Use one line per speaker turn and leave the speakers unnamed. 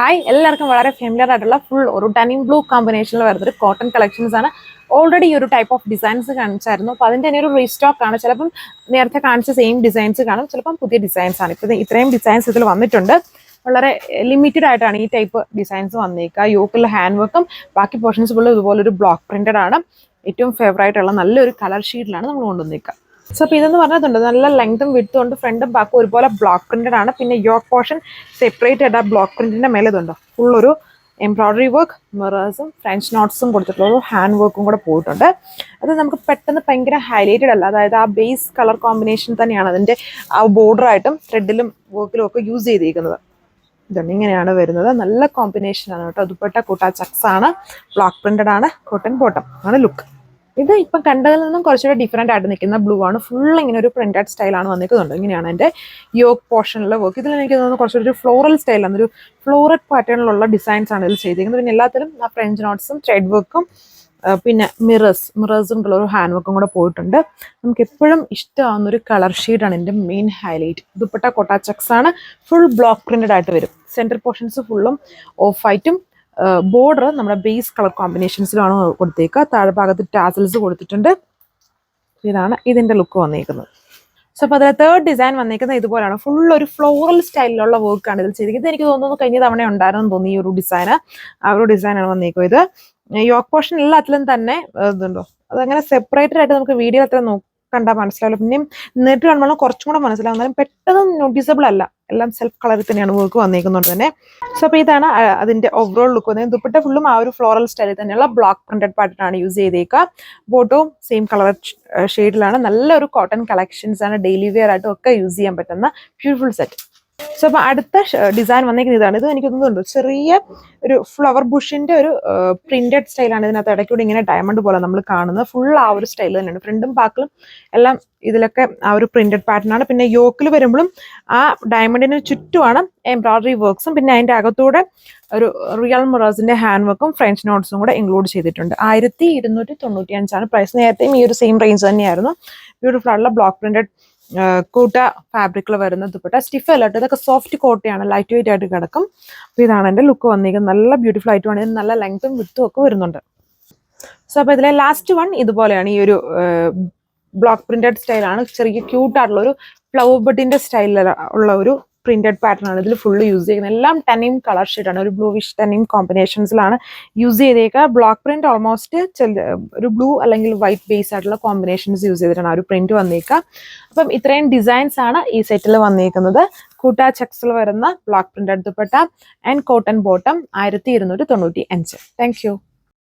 Hi എല്ലാവർക്കും വളരെ familiar ആയിട്ടുള്ള ഫുൾ ഒരു ഡനിം ബ്ലൂ കോമ്പിനേഷനിൽ വരുന്നൊരു കോട്ടൺ കളക്ഷൻസ് ആണ്. ഓൾറെഡി ഈ ഒരു ടൈപ്പ് ഓഫ് ഡിസൈൻസ് കാണിച്ചായിരുന്നു. അപ്പോൾ അതിൻ്റെ തന്നെ ഒരു റീസ്റ്റോക്ക് ആണ്. ചിലപ്പം നേരത്തെ കാണിച്ച സെയിം ഡിസൈൻസ് കാണും, ചിലപ്പം പുതിയ ഡിസൈൻസ് ആണ്. ഇപ്പോൾ ഇത്രയും ഡിസൈൻസ് ഇതിൽ വന്നിട്ടുണ്ട്. വളരെ ലിമിറ്റഡ് ആയിട്ടാണ് ഈ ടൈപ്പ് ഡിസൈൻസ് വന്നേക്കുക. യോക്കിൽ ഹാൻഡ് വർക്കും ബാക്കി പോർഷൻസ് ഫുള്ള് ഇതുപോലൊരു ബ്ലോക്ക് പ്രിന്റഡ് ആണ്. ഏറ്റവും ഫേവറേറ്റ് ഉള്ള നല്ലൊരു കളർ ഷീറ്റിലാണ് നമ്മൾ കൊണ്ടുവന്നേക്കുക. സോ അപ്പോൾ ഇതെന്ന് പറഞ്ഞിട്ടുണ്ട് നല്ല ലെങ്തും വിഡ്ത്തും ഉണ്ട്. ഫ്രണ്ടും ബാക്കും ഒരുപോലെ ബ്ലോക്ക് പ്രിന്റഡ് ആണ്. പിന്നെ യോക്ക് പോർഷൻ സെപ്പറേറ്റ് ആയിട്ട് ആ ബ്ലോക്ക് പ്രിന്റിന്റെ മേലെ ഇതുണ്ടോ ഫുള്ളൊരു എംബ്രോയിഡറി വർക്ക്, മിറേഴ്സും ഫ്രഞ്ച് നോട്ട്സും കൊടുത്തിട്ടുള്ള ഒരു ഹാൻഡ് വർക്കും കൂടെ പോയിട്ടുണ്ട്. അത് നമുക്ക് പെട്ടെന്ന് ഭയങ്കര ഹൈലൈറ്റഡ് അല്ല, അതായത് ആ ബേസ് കളർ കോമ്പിനേഷൻ തന്നെയാണ് അതിൻ്റെ ആ ബോർഡറായിട്ടും ത്രെഡിലും വർക്കിലും ഒക്കെ യൂസ് ചെയ്തിരിക്കുന്നത്. ഇതുണ്ട്, ഇങ്ങനെയാണ് വരുന്നത്. നല്ല കോമ്പിനേഷനാണ് കേട്ടോ. ദുപ്പട്ട കൂട്ടാ ചക്സ് ആണ്, ബ്ലോക്ക് പ്രിന്റഡ് ആണ്, കോട്ടൺ ബോട്ടം ആണ് ലുക്ക്. ഇത് ഇപ്പം കണ്ടതിൽ നിന്നും കുറച്ചുകൂടെ ഡിഫറെൻ്റ് ആയിട്ട് നിൽക്കുന്ന ബ്ലൂ ആണ്. ഫുൾ ഇങ്ങനെ ഒരു പ്രിന്റഡ് സ്റ്റൈലാണ് വന്നിരിക്കുന്നുണ്ട്. ഇങ്ങനെയാണ് എൻ്റെ യോക്ക് പോർഷനിലെ വർക്ക്. ഇതിൽ എനിക്ക് തോന്നുന്നു കുറച്ചൊരു ഒരു ഫ്ലോറൽ സ്റ്റൈലാണ്, ഒരു ഫ്ലോറൽ പാറ്റേണിലുള്ള ഡിസൈൻസ് ആണ് ഇതിൽ ചെയ്തിരിക്കുന്നത്. പിന്നെ എല്ലാത്തിലും ആ ഫ്രഞ്ച് നോട്ട്സും ത്രെഡ് വർക്കും പിന്നെ മിറേഴ്സും ഉള്ള ഒരു ഹാൻഡ് വർക്കും കൂടെ പോയിട്ടുണ്ട്. നമുക്ക് എപ്പോഴും ഇഷ്ടമാവുന്ന ഒരു കളർ ഷെയ്ഡാണ് എൻ്റെ main highlight. Dupatta Kota checks ആണ്, ഫുൾ ബ്ലോക്ക് പ്രിന്റഡ് ആയിട്ട് വരും. സെൻറ്റർ പോർഷൻസ് ഫുള്ളും ഓഫ് വൈറ്റും ബോർഡർ നമ്മുടെ ബേസ് കളർ കോമ്പിനേഷൻസിലാണ് കൊടുത്തേക്കുക. താഴ്ഭാഗത്ത് ടാസൽസ് കൊടുത്തിട്ടുണ്ട്. ഇതാണ് ഇതിൻ്റെ ലുക്ക് വന്നേക്കുന്നത്. സോ അപ്പോൾ അതിൽ തേർഡ് ഡിസൈൻ വന്നേക്കുന്നത് ഇതുപോലെയാണ്. ഫുൾ ഒരു ഫ്ലോറൽ സ്റ്റൈലിലുള്ള വർക്കാണ് ഇതിൽ ചെയ്തിരിക്കുന്നത്. എനിക്ക് തോന്നുന്നു കഴിഞ്ഞ തവണ ഉണ്ടായിരുന്നു തോന്നി ഈ ഒരു ഡിസൈന്. ആ ഒരു ഡിസൈനാണ് വന്നേക്കുക. ഇത് യോക്ക് പോർഷൻ എല്ലാത്തിലും തന്നെ ഇതുണ്ടോ, അതങ്ങനെ സെപ്പറേറ്റഡ് ആയിട്ട് നമുക്ക് വീഡിയോ അത്ര കണ്ടാൽ മനസ്സിലാവില്ല. പിന്നെയും നേരിട്ട് കാണുമ്പോൾ കുറച്ചും കൂടെ മനസ്സിലാവും. എന്നാലും പെട്ടെന്ന് നോട്ടീസബിൾ അല്ല. എല്ലാം സെൽഫ് കളറിൽ തന്നെയാണ് വർക്ക് വന്നേക്കുന്നുണ്ട് തന്നെ. സോ അപ്പോൾ ഇതാണ് അതിൻ്റെ ഓവറോൾ ലുക്ക് വന്നത്. ദുപ്പട്ട ഫുള്ളും ആ ഒരു ഫ്ലോറൽ സ്റ്റൈലിൽ തന്നെയുള്ള ബ്ലോക്ക് പ്രിന്റഡ് പാറ്റേൺ യൂസ് ചെയ്തേക്കുക. ബോട്ടവും സെയിം കളർ ഷെയ്ഡിലാണ്. നല്ലൊരു കോട്ടൺ കളക്ഷൻസ് ആണ്. ഡെയിലി വെയർ ആയിട്ടും ഒക്കെ യൂസ് ചെയ്യാൻ പറ്റുന്ന ബ്യൂട്ടിഫുൾ സെറ്റ്. സോ അപ്പോൾ അടുത്ത ഡിസൈൻ വന്നേക്കുന്നത് ഇതാണ്. ഇത് എനിക്ക് തോന്നുന്നുണ്ട് ചെറിയ ഒരു ഫ്ലവർ ബുഷിന്റെ ഒരു പ്രിന്റഡ് സ്റ്റൈലാണ്. ഇതിനകത്ത് ഇടയ്ക്കൂടെ ഇങ്ങനെ ഡയമണ്ട് പോലെ നമ്മൾ കാണുന്നത്. ഫുൾ ആ ഒരു സ്റ്റൈൽ തന്നെയാണ്. ഫ്രണ്ടും ബാക്കിലും എല്ലാം ഇതിലൊക്കെ ആ ഒരു പ്രിന്റഡ് പാറ്റേൺ ആണ്. പിന്നെ യോക്കിൽ വരുമ്പോഴും ആ ഡയമണ്ടിന് ചുറ്റുമാണ് എംബ്രോയിഡറി വർക്ക്സും പിന്നെ അതിൻ്റെ അകത്തൂടെ ഒരു റിയൽ മിറേഴ്സിന്റെ ഹാൻഡ് വർക്കും ഫ്രഞ്ച് നോട്ട്സും കൂടെ ഇൻക്ലൂഡ് ചെയ്തിട്ടുണ്ട്. 1295 പ്രൈസ്. നേരത്തെയും ഈ ഒരു സെയിം റേഞ്ച് തന്നെയായിരുന്നു. ബ്യൂട്ടിഫുൾ ആയിട്ടുള്ള ബ്ലോക്ക് പ്രിന്റഡ് കൂട്ട ഫാബ്രിക്കിൽ വരുന്ന ദുപ്പട്ട. സ്റ്റിഫ് അല്ലാട്ടോ, ഇതൊക്കെ സോഫ്റ്റ് കോട്ടയാണ്, ലൈറ്റ് വെയിറ്റ് ആയിട്ട് കിടക്കും. അപ്പോൾ ഇതാണ് എൻ്റെ ലുക്ക് വന്നിരിക്കുന്നത്. നല്ല ബ്യൂട്ടിഫുൾ ആയിട്ടുമാണ്. ഇത് നല്ല ലെങ്ത്തും വിഡ്ത്തും ഒക്കെ വരുന്നുണ്ട്. സോ അപ്പോൾ ഇതിലെ ലാസ്റ്റ് വൺ ഇതുപോലെയാണ്. ഈ ഒരു ബ്ലോക്ക് പ്രിന്റഡ് സ്റ്റൈലാണ്. ചെറിയ ക്യൂട്ടായിട്ടുള്ള ഒരു ഫ്ലവർ ബഡിന്റെ സ്റ്റൈലിൽ ഉള്ള ഒരു പ്രിന്റഡ് പാറ്റേൺ ആണ് ഇതിൽ ഫുള്ള് യൂസ് ചെയ്യുന്നത്. എല്ലാം ടെനിം കളർ ഷെയ്ഡാണ്. ഒരു ബ്ലൂവിഷ് ടെനിം കോമ്പിനേഷൻസിലാണ് യൂസ് ചെയ്തേക്കുക. ബ്ലോക്ക് പ്രിന്റ് ഓൾമോസ്റ്റ് ഒരു ബ്ലൂ അല്ലെങ്കിൽ വൈറ്റ് ബേസ് ആയിട്ടുള്ള കോമ്പിനേഷൻസ് യൂസ് ചെയ്തിട്ടാണ് ആ ഒരു പ്രിന്റ് വന്നേക്കുക. അപ്പം ഇത്രയും ഡിസൈൻസ് ആണ് ഈ സെറ്റിൽ വന്നേക്കുന്നത്. കൂട്ടാ ചെക്സിൽ വരുന്ന block printed dupatta and cotton bottom 1295. Thank you.